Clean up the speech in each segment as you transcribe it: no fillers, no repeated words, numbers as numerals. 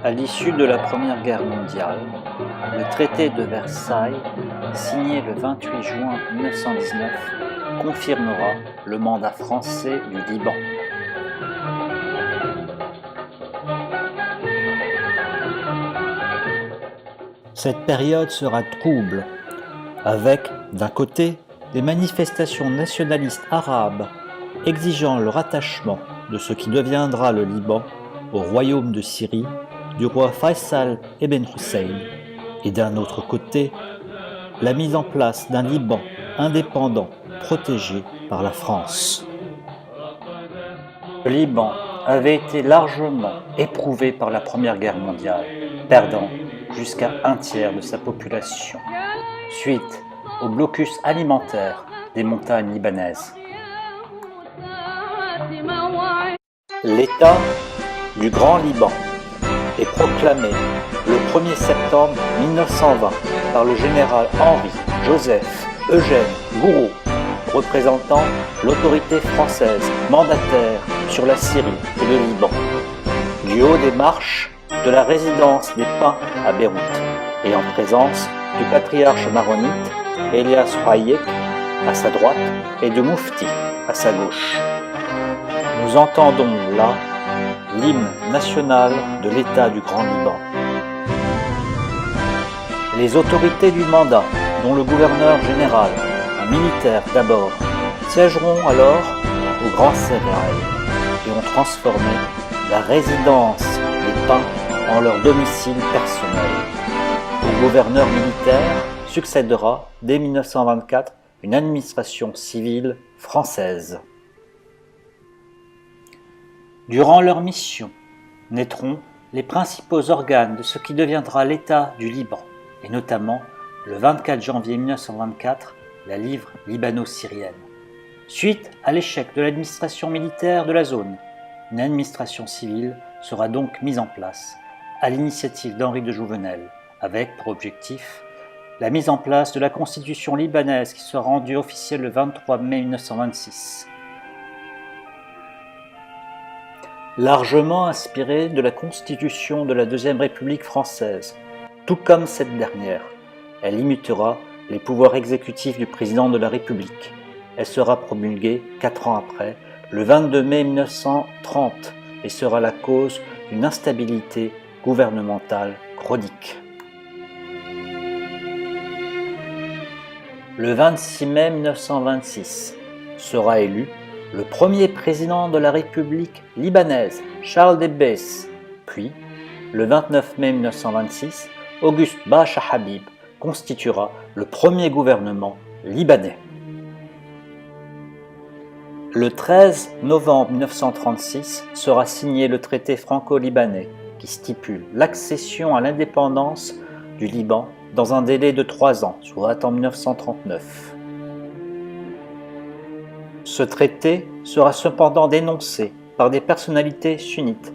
À l'issue de la Première Guerre mondiale, le traité de Versailles, signé le 28 juin 1919, confirmera le mandat français du Liban. Cette période sera trouble, avec, d'un côté, des manifestations nationalistes arabes exigeant le rattachement de ce qui deviendra le Liban au royaume de Syrie du roi Faisal Ibn Hussein, et d'un autre côté, la mise en place d'un Liban indépendant protégé par la France. Le Liban avait été largement éprouvé par la Première Guerre mondiale, perdant jusqu'à un tiers de sa population, suite au blocus alimentaire des montagnes libanaises. L'État du Grand Liban est proclamé le 1er septembre 1920 par le général Henri-Joseph Eugène Gouraud, représentant l'autorité française mandataire sur la Syrie et le Liban, du haut des marches de la résidence des Pins à Beyrouth, et en présence du patriarche maronite Elias Hayek à sa droite et de Moufti à sa gauche. Nous entendons là l'hymne national de l'État du Grand Liban. Les autorités du mandat, dont le gouverneur général, un militaire d'abord, siégeront alors au Grand Sérail et ont transformé la résidence des Pins en leur domicile personnel. Au gouverneur militaire succédera dès 1924 une administration civile française. Durant leur mission, naîtront les principaux organes de ce qui deviendra l'État du Liban, et notamment, le 24 janvier 1924, la livre libano-syrienne. Suite à l'échec de l'administration militaire de la zone, une administration civile sera donc mise en place, à l'initiative d'Henri de Jouvenel, avec pour objectif la mise en place de la constitution libanaise qui sera rendue officielle le 23 mai 1926. Largement inspirée de la constitution de la Deuxième République française, tout comme cette dernière, elle limitera les pouvoirs exécutifs du président de la République. Elle sera promulguée 4 ans après, le 22 mai 1930, et sera la cause d'une instabilité gouvernementale chronique. Le 26 mai 1926 sera élu le premier président de la République libanaise, Charles Debesse, puis, le 29 mai 1926, Auguste Bacha Habib constituera le premier gouvernement libanais. Le 13 novembre 1936 sera signé le traité franco-libanais qui stipule l'accession à l'indépendance du Liban dans un délai de 3 ans, soit en 1939. Ce traité sera cependant dénoncé par des personnalités sunnites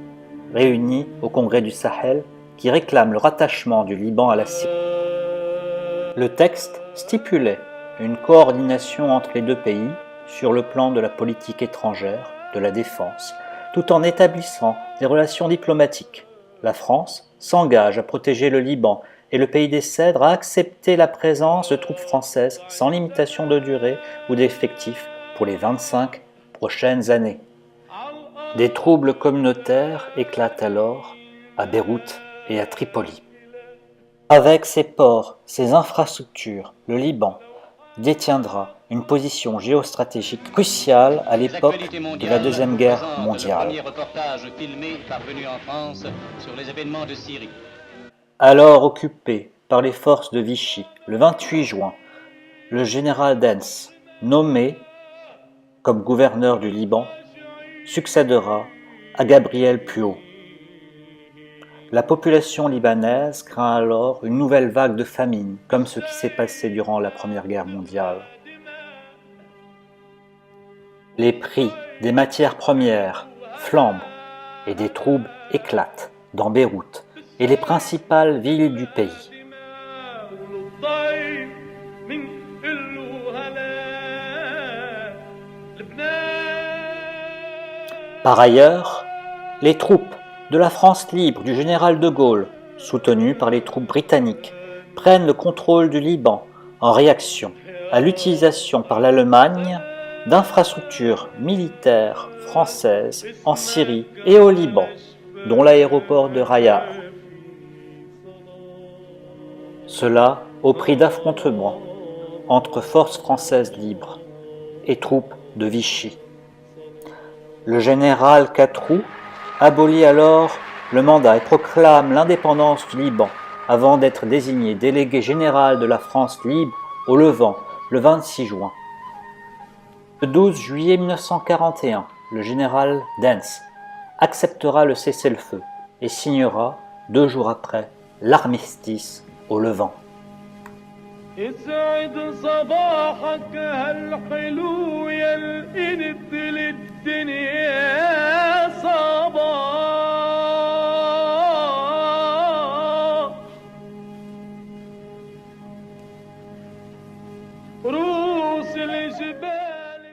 réunies au Congrès du Sahel qui réclament le rattachement du Liban à la Syrie. Le texte stipulait une coordination entre les deux pays sur le plan de la politique étrangère, de la défense, tout en établissant des relations diplomatiques. La France s'engage à protéger le Liban et le pays des Cèdres a accepté la présence de troupes françaises sans limitation de durée ou d'effectifs pour les 25 prochaines années. Des troubles communautaires éclatent alors à Beyrouth et à Tripoli. Avec ses ports, ses infrastructures, le Liban détiendra une position géostratégique cruciale à l'époque de la Deuxième Guerre mondiale. Alors occupé par les forces de Vichy, le 28 juin, le général Dens, nommé comme gouverneur du Liban, succédera à Gabriel Puot. La population libanaise craint alors une nouvelle vague de famine, comme ce qui s'est passé durant la Première Guerre mondiale. Les prix des matières premières flambent et des troubles éclatent dans Beyrouth et les principales villes du pays. Par ailleurs, les troupes de la France libre du général de Gaulle, soutenu par les troupes britanniques, prennent le contrôle du Liban en réaction à l'utilisation par l'Allemagne d'infrastructures militaires françaises en Syrie et au Liban, dont l'aéroport de Raya. Cela au prix d'affrontements entre forces françaises libres et troupes de Vichy. Le général Catroux abolit alors le mandat et proclame l'indépendance du Liban avant d'être désigné délégué général de la France libre au Levant le 26 juin. Le 12 juillet 1941, le général Dens acceptera le cessez-le-feu et signera 2 jours après l'armistice au Levant.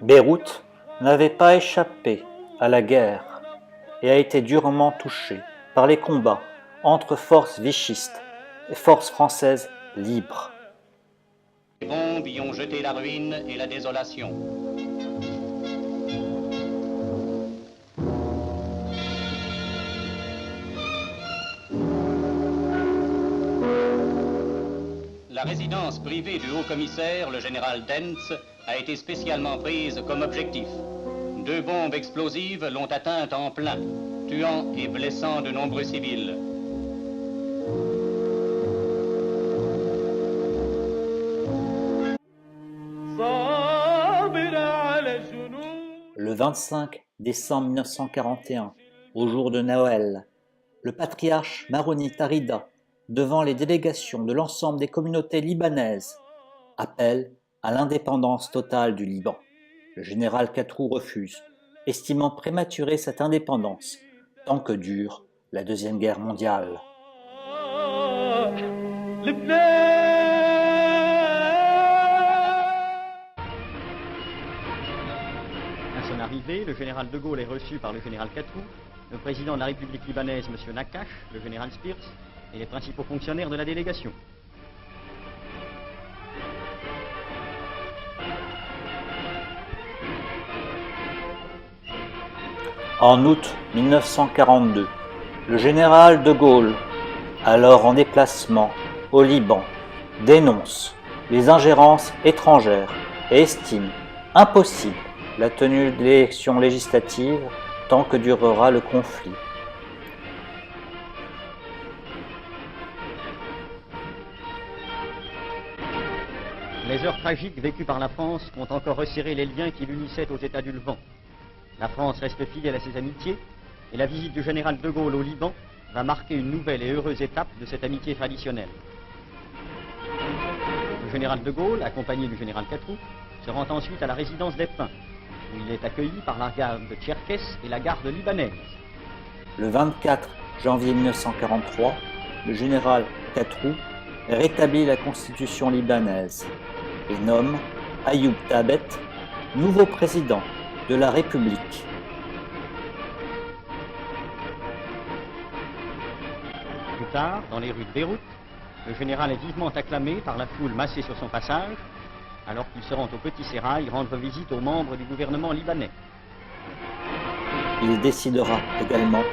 Beyrouth n'avait pas échappé à la guerre et a été durement touchée par les combats entre forces vichistes et forces françaises libres. Les bombes y ont jeté la ruine et la désolation. La résidence privée du haut-commissaire, le général Dens, a été spécialement prise comme objectif. 2 bombes explosives l'ont atteinte en plein, tuant et blessant de nombreux civils. Le 25 décembre 1941, au jour de Noël, le patriarche maronite Arida, devant les délégations de l'ensemble des communautés libanaises, appelle à l'indépendance totale du Liban. Le général Catroux refuse, estimant prématurer cette indépendance tant que dure la Deuxième Guerre mondiale. À son arrivée, le général de Gaulle est reçu par le général Catroux, le président de la République libanaise, M. Nakash, le général Spears, et les principaux fonctionnaires de la délégation. En août 1942, le général de Gaulle, alors en déplacement au Liban, dénonce les ingérences étrangères et estime impossible la tenue d'élections législatives tant que durera le conflit. Les heures tragiques vécues par la France ont encore resserré les liens qui l'unissaient aux États du Levant. La France reste fidèle à ses amitiés et la visite du général de Gaulle au Liban va marquer une nouvelle et heureuse étape de cette amitié traditionnelle. Le général de Gaulle, accompagné du général Catroux, se rend ensuite à la résidence des Pins, où il est accueilli par la garde tcherkesse et la garde libanaise. Le 24 janvier 1943, le général Catroux rétablit la constitution libanaise et nomme Ayoub Tabet nouveau président de la République. Plus tard, dans les rues de Beyrouth, le général est vivement acclamé par la foule massée sur son passage, alors qu'il se rend au Petit Sérail rendre visite aux membres du gouvernement libanais. Il décidera également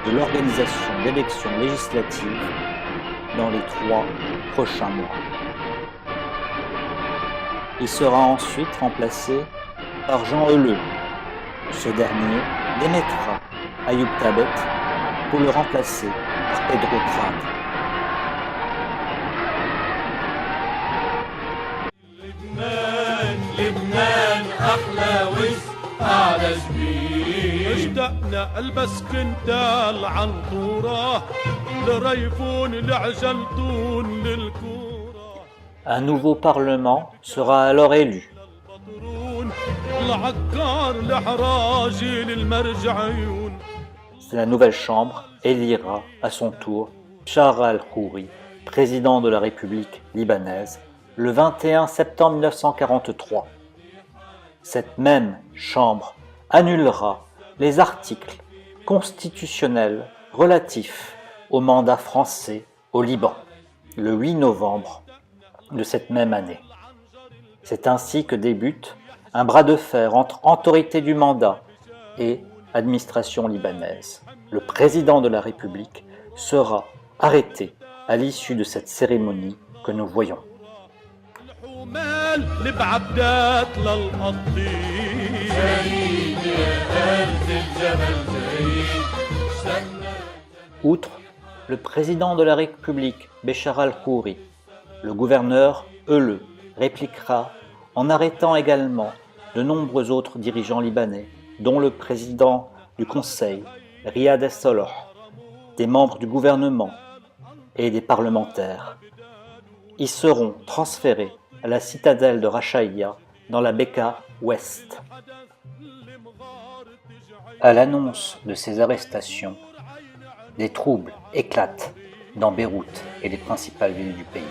de l'organisation d'élections législatives dans les 3 prochains mois. Il sera ensuite remplacé par Jean Heuleux. Ce dernier démettra Ayoub Tabet pour le remplacer par Pedro Prade. اشتقنا البس كنتال عنطورة لريفون لعجلتون للكورة. Un nouveau parlement sera alors élu. La nouvelle chambre élira à son tour Charles al-Khouri, président de la République libanaise, le 21 septembre 1943. Cette même chambre annulera les articles constitutionnels relatif au mandat français au Liban, le 8 novembre de cette même année. C'est ainsi que débute un bras de fer entre autorité du mandat et administration libanaise. Le président de la République sera arrêté à l'issue de cette cérémonie que nous voyons. Outre le président de la République, Béchar al-Khouri, le gouverneur Euleux répliquera en arrêtant également de nombreux autres dirigeants libanais, dont le président du Conseil, Riyad es-Soloh, des membres du gouvernement et des parlementaires. Ils seront transférés à la citadelle de Rachaïa dans la Bekaa Ouest. À l'annonce de ces arrestations, des troubles éclatent dans Beyrouth et les principales villes du pays.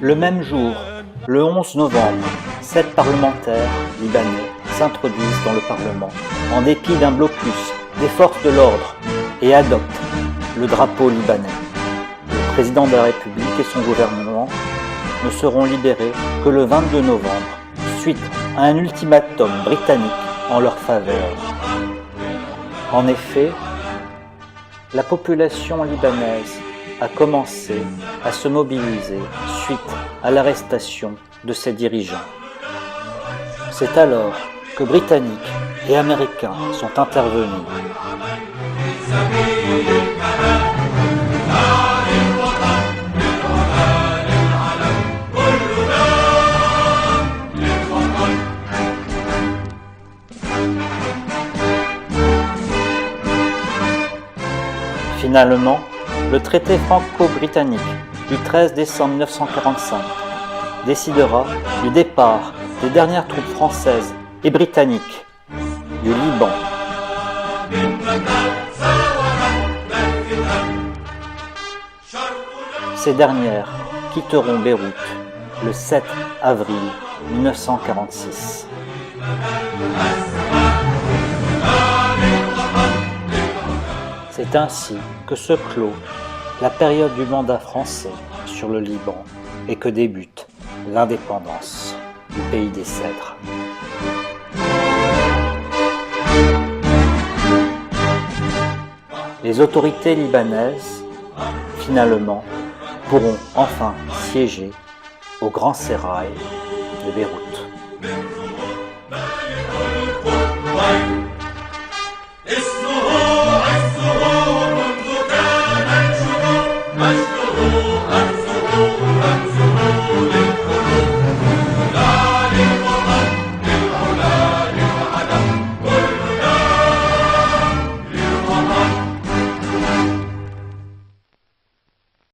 Le même jour, le 11 novembre, 7 parlementaires libanais s'introduisent dans le Parlement en dépit d'un blocus des forces de l'ordre et adoptent le drapeau libanais. Le président de la République et son gouvernement ne seront libérés que le 22 novembre, suite à un ultimatum britannique en leur faveur. En effet, la population libanaise a commencé à se mobiliser suite à l'arrestation de ses dirigeants. C'est alors que Britanniques et Américains sont intervenus. Finalement, le traité franco-britannique du 13 décembre 1945 décidera du départ des dernières troupes françaises et britanniques du Liban. Ces dernières quitteront Beyrouth le 7 avril 1946. C'est ainsi que se clôt la période du mandat français sur le Liban et que débute l'indépendance du pays des cèdres. Les autorités libanaises, finalement, pourront enfin siéger au Grand Sérail de Beyrouth.